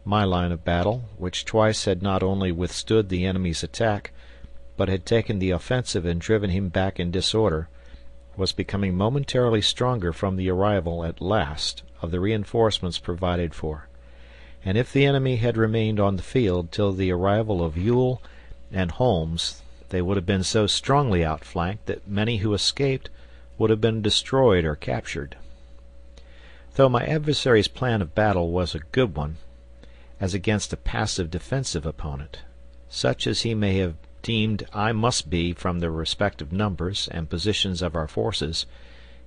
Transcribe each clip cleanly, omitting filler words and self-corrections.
My line of battle, which twice had not only withstood the enemy's attack, but had taken the offensive and driven him back in disorder, was becoming momentarily stronger from the arrival, at last, of the reinforcements provided for, and if the enemy had remained on the field till the arrival of Ewell and Holmes, they would have been so strongly outflanked that many who escaped would have been destroyed or captured. Though my adversary's plan of battle was a good one, as against a passive defensive opponent, such as he may have deemed I must be from the respective numbers and positions of our forces,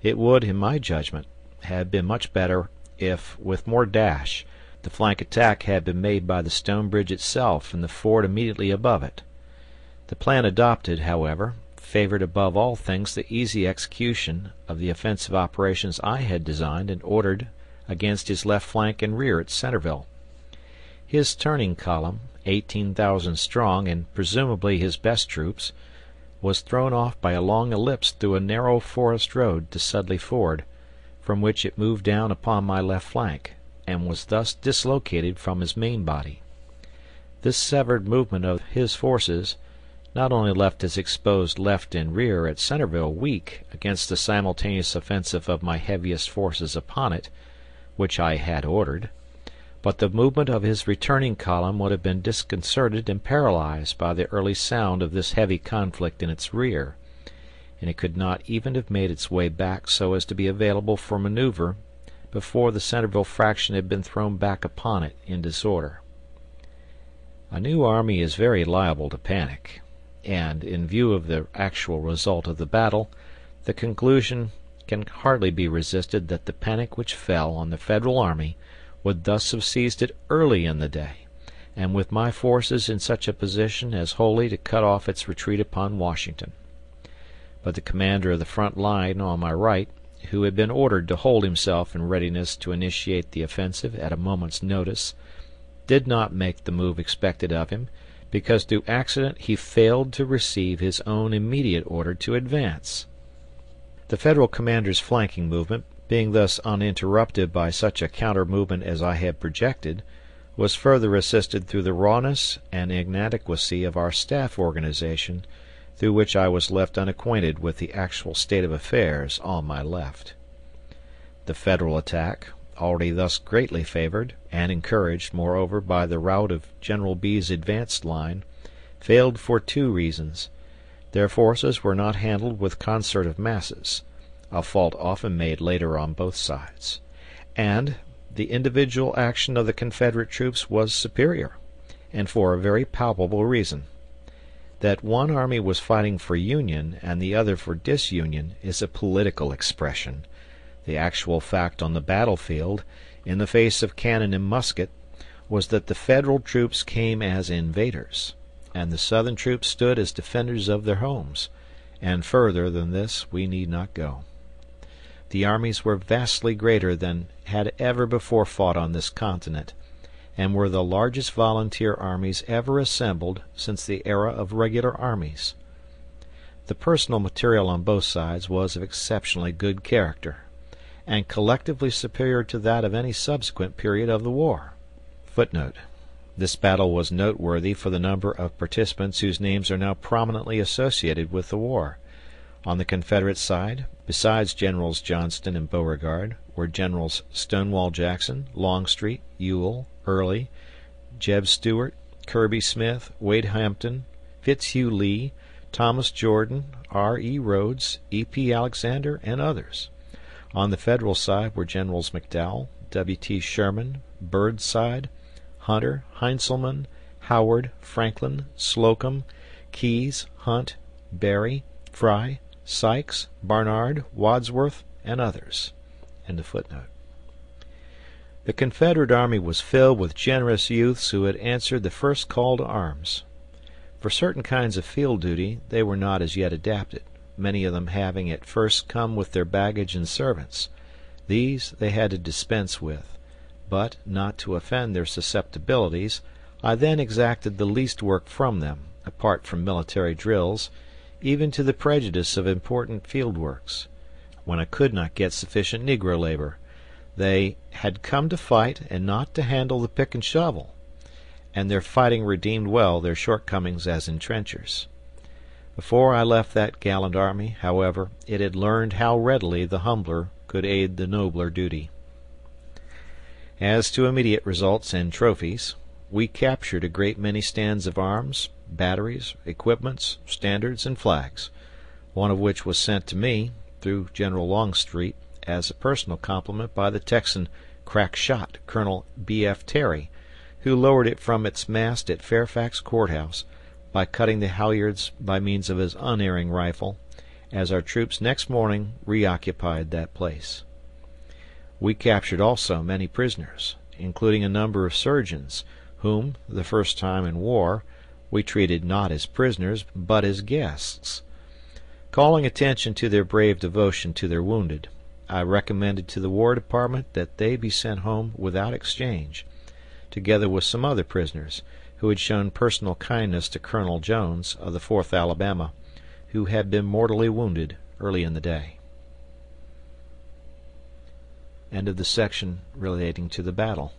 it would, in my judgment, have been much better if, with more dash, the flank attack had been made by the stone bridge itself and the ford immediately above it. The plan adopted, however, favored above all things the easy execution of the offensive operations I had designed and ordered against his left flank and rear at Centreville. His turning column, 18,000 strong and presumably his best troops, was thrown off by a long ellipse through a narrow forest road to Sudley Ford, from which it moved down upon my left flank, and was thus dislocated from his main body. This severed movement of his forces not only left his exposed left and rear at Centreville weak against the simultaneous offensive of my heaviest forces upon it, which I had ordered, but the movement of his returning column would have been disconcerted and paralyzed by the early sound of this heavy conflict in its rear, and it could not even have made its way back so as to be available for maneuver before the Centreville fraction had been thrown back upon it in disorder. A new army is very liable to panic, and, in view of the actual result of the battle, the conclusion can hardly be resisted that the panic which fell on the Federal army would thus have seized it early in the day, and with my forces in such a position as wholly to cut off its retreat upon Washington. But the commander of the front line on my right, who had been ordered to hold himself in readiness to initiate the offensive at a moment's notice, did not make the move expected of him, because through accident he failed to receive his own immediate order to advance. The Federal commander's flanking movement, being thus uninterrupted by such a counter-movement as I had projected, was further assisted through the rawness and inadequacy of our staff organization, through which I was left unacquainted with the actual state of affairs on my left. The Federal attack, already thus greatly favored, and encouraged, moreover, by the rout of General B's advanced line, failed for two reasons. Their forces were not handled with concert of masses, a fault often made later on both sides, and the individual action of the Confederate troops was superior, and for a very palpable reason. That one army was fighting for union and the other for disunion is a political expression. The actual fact on the battlefield, in the face of cannon and musket, was that the Federal troops came as invaders, and the Southern troops stood as defenders of their homes, and further than this we need not go. The armies were vastly greater than had ever before fought on this continent, and were the largest volunteer armies ever assembled since the era of regular armies. The personal material on both sides was of exceptionally good character, and collectively superior to that of any subsequent period of the war. Footnote: This battle was noteworthy for the number of participants whose names are now prominently associated with the war. On the Confederate side, besides Generals Johnston and Beauregard, were Generals Stonewall Jackson, Longstreet, Ewell, Early, Jeb Stuart, Kirby Smith, Wade Hampton, Fitzhugh Lee, Thomas Jordan, R.E. Rhodes, E.P. Alexander, and others. On the Federal side were Generals McDowell, W.T. Sherman, Burnside, Hunter, Heintzelman, Howard, Franklin, Slocum, Keyes, Hunt, Berry, Fry, Sykes, Barnard, Wadsworth, and others. End of footnote. The Confederate army was filled with generous youths who had answered the first call to arms. For certain kinds of field duty they were not as yet adapted, many of them having at first come with their baggage and servants. These they had to dispense with, but, not to offend their susceptibilities, I then exacted the least work from them, apart from military drills, even to the prejudice of important field works, when I could not get sufficient negro labor, They had come to fight and not to handle the pick and shovel, and their fighting redeemed well their shortcomings as entrenchers. Before I left that gallant army, however, it had learned how readily the humbler could aid the nobler duty. As to immediate results and trophies, we captured a great many stands of arms, batteries, equipments, standards, and flags, one of which was sent to me, through General Longstreet, as a personal compliment by the Texan crack shot, Colonel B.F. Terry, who lowered it from its mast at Fairfax Courthouse by cutting the halyards by means of his unerring rifle, as our troops next morning reoccupied that place. We captured also many prisoners, including a number of surgeons, whom, the first time in war, we treated not as prisoners but as guests. Calling attention to their brave devotion to their wounded, I recommended to the War Department that they be sent home without exchange, together with some other prisoners who had shown personal kindness to Colonel Jones of the 4th Alabama, who had been mortally wounded early in the day. End of the section relating to the battle.